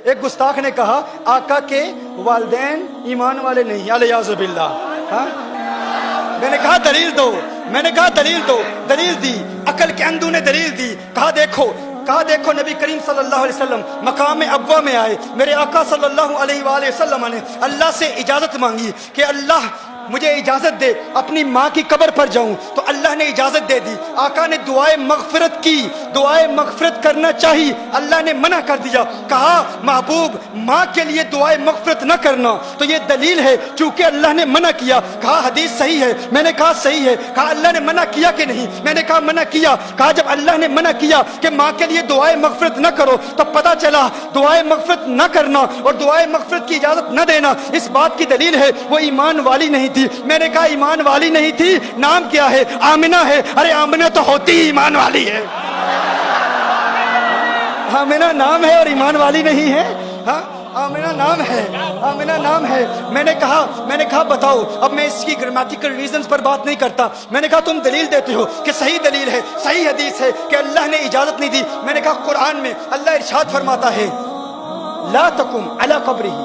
ایک گستاخ نے کہا آقا کے والدین ایمان والے نہیں، الیاذ باللہ. ہاں میں نے کہا دلیل دو، میں نے کہا دلیل دو، دلیل دی، عقل کے اندھوں نے دلیل دی. کہا دیکھو نبی کریم صلی اللہ علیہ وسلم مقام ابوا میں آئے، میرے آقا صلی اللہ علیہ وآلہ وسلم نے اللہ سے اجازت مانگی کہ اللہ مجھے اجازت دے اپنی ماں کی قبر پر جاؤں، تو اللہ نے اجازت دے دی. آقا نے دعائے مغفرت کی، دعائے مغفرت کرنا چاہی، اللہ نے منع کر دیا. کہا محبوب ماں کے لیے دعائے مغفرت نہ کرنا، تو یہ دلیل ہے چونکہ اللہ نے منع کیا. کہا حدیث صحیح ہے، میں نے کہا صحیح ہے. کہا اللہ نے منع کیا کہ نہیں، میں نے کہا منع کیا. کہا جب اللہ نے منع کیا کہ ماں کے لیے دعائے مغفرت نہ کرو، تو پتہ چلا دعائے مغفرت نہ کرنا اور دعائے مغفرت کی اجازت نہ دینا اس بات کی دلیل ہے وہ ایمان والی نہیں تھی. میں نے کہا ایمان والی نہیں تھی، نام کیا ہے؟ آمنہ ہے. ارے آمنہ تو ہوتی ہی ایمان والی ہے. آمنہ نام ہے اور ایمان والی نہیں ہے. ہاں آمنہ نام ہے، آمنہ نام ہے. میں نے کہا بتاؤ. اب میں اس کی گرامیٹیکل ریزنز پر بات نہیں کرتا. میں نے کہا تم دلیل دیتے ہو کہ صحیح دلیل ہے، صحیح حدیث ہے کہ اللہ نے اجازت نہیں دی. میں نے کہا قرآن میں اللہ ارشاد فرماتا ہے لا تقم علی قبرہ.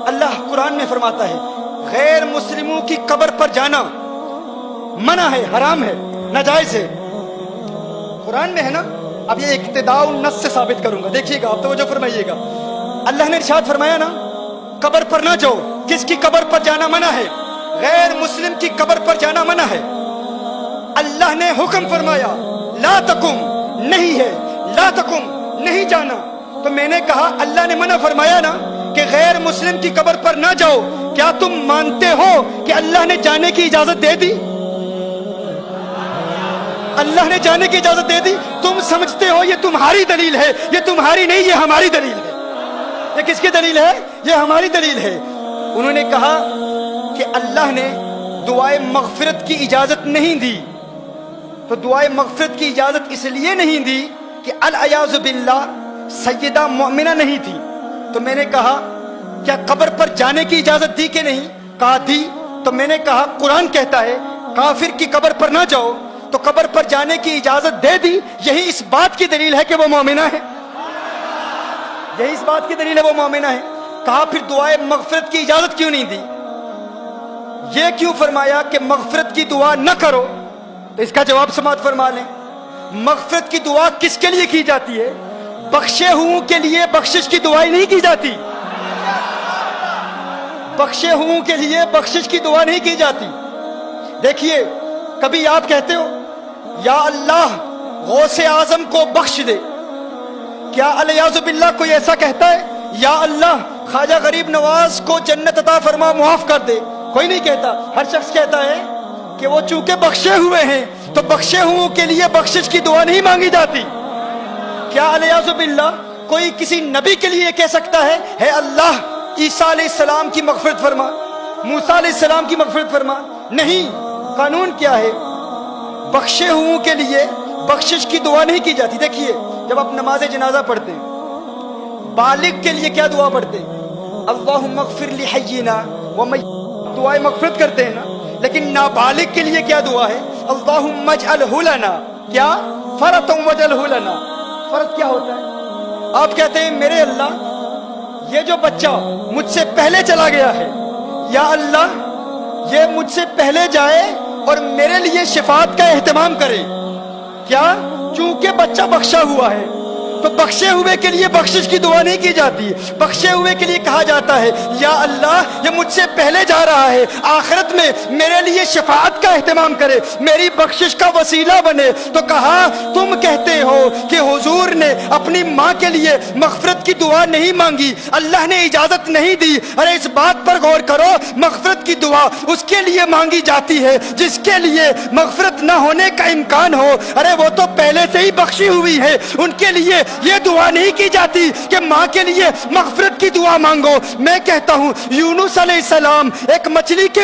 اللہ قرآن میں فرماتا ہے غیر مسلموں کی قبر پر جانا منع ہے، حرام ہے، ناجائز ہے. قرآن میں ہے نا. اب یہ اقتداء النص سے ثابت کروں گا، دیکھیے گا، آپ توجہ فرمائیے گا. اللہ نے ارشاد فرمایا نا قبر پر نہ جاؤ. کس کی قبر پر جانا منع ہے؟ غیر مسلم کی قبر پر جانا منع ہے. اللہ نے حکم فرمایا لا تقم، نہیں ہے، لا تقم، نہیں جانا. تو میں نے کہا اللہ نے منع فرمایا نا کہ غیر مسلم کی قبر پر نہ جاؤ، کیا تم مانتے ہو کہ اللہ نے جانے کی اجازت دے دی؟ اللہ نے جانے کی اجازت دے دی. تم سمجھتے ہو یہ تمہاری دلیل ہے، یہ تمہاری نہیں، یہ ہماری دلیل ہے. یہ کس کی دلیل ہے؟ یہ ہماری دلیل ہے. انہوں نے کہا کہ اللہ نے دعائے مغفرت کی اجازت نہیں دی. تو دعائے مغفرت کی اجازت اس لیے نہیں دی کہ الیاذ باللہ سیدہ مومنہ نہیں تھی. تو میں نے کہا کیا قبر پر جانے کی اجازت دی کہ نہیں؟ کہا دی. تو میں نے کہا قرآن کہتا ہے کافر کی قبر پر نہ جاؤ، تو قبر پر جانے کی اجازت دے دی. یہی اس بات کی دلیل ہے کہ وہ مومنہ ہے. یہی اس بات کی دلیل ہے وہ مومنہ ہے. کہا پھر دعائے مغفرت کی اجازت کیوں نہیں دی؟ یہ کیوں فرمایا کہ مغفرت کی دعا نہ کرو؟ تو اس کا جواب سماعت فرما لیں. مغفرت کی دعا کس کے لیے کی جاتی ہے؟ بخشے ہوں کے لیے بخشش کی دعائیں نہیں کی جاتی. بخشے ہوں کے لیے بخشش کی دعا نہیں کی جاتی. دیکھیے کبھی آپ کہتے ہو یا اللہ غوث اعظم کو بخش دے، کیا الیاذ باللہ کوئی ایسا کہتا ہے یا اللہ خواجہ غریب نواز کو جنت عطا فرما، معاف کر دے؟ کوئی نہیں کہتا. ہر شخص کہتا ہے کہ وہ چونکہ بخشے ہوئے ہیں تو بخشے ہوں کے لیے بخشش کی دعا نہیں مانگی جاتی. کیا الیاذ باللہ کوئی کسی نبی کے لیے کہہ سکتا ہے اے اللہ عیسیٰ علیہ السلام کی مغفرت فرما، موسیٰ علیہ السلام کی مغفرت فرما؟ نہیں. قانون کیا ہے؟ بخشے ہوں کے لیے بخشش کی دعا نہیں کی جاتی. دیکھیے جب آپ نماز جنازہ پڑھتے ہیں بالغ کے لیے کیا دعا پڑھتے ہیں؟ اللہم اغفر لحینا ومیتنا، دعائے مغفرت کرتے ہیں نا. لیکن نابالغ کے لیے کیا دعا ہے؟ اللہم اجعلہ لنا، کیا؟ فرطا وجعلہ لنا. فرض کیا ہوتا ہے؟ آپ کہتے ہیں میرے اللہ یہ جو بچہ مجھ سے پہلے چلا گیا ہے، یا اللہ یہ مجھ سے پہلے جائے اور میرے لیے شفاعت کا اہتمام کرے. کیا؟ چونکہ بچہ بخشا ہوا ہے تو بخشے ہوئے کے لیے بخشش کی دعا نہیں کی جاتی. بخشے ہوئے کے لیے کہا جاتا ہے یا اللہ یہ مجھ سے پہلے جا رہا ہے، آخرت میں میرے لیے شفاعت کا اہتمام کرے، میری بخشش کا وسیلہ بنے. تو کہا تم کہتے ہو کہ حضور نے اپنی ماں کے لیے مغفرت کی دعا نہیں مانگی، اللہ نے اجازت نہیں دی. ارے اس بات پر غور کرو، مغفرت کی دعا اس کے لیے مانگی جاتی ہے جس کے لیے مغفرت نہ ہونے کا امکان ہو. ارے وہ تو پہلے سے ہی بخشی ہوئی ہے، ان کے لیے یہ دعا نہیں کی جاتی کہ ماں کے لیے مغفرت کی دعا مانگو. میں کہتا ہوں یونس علیہ السلام ایک مچھلی کے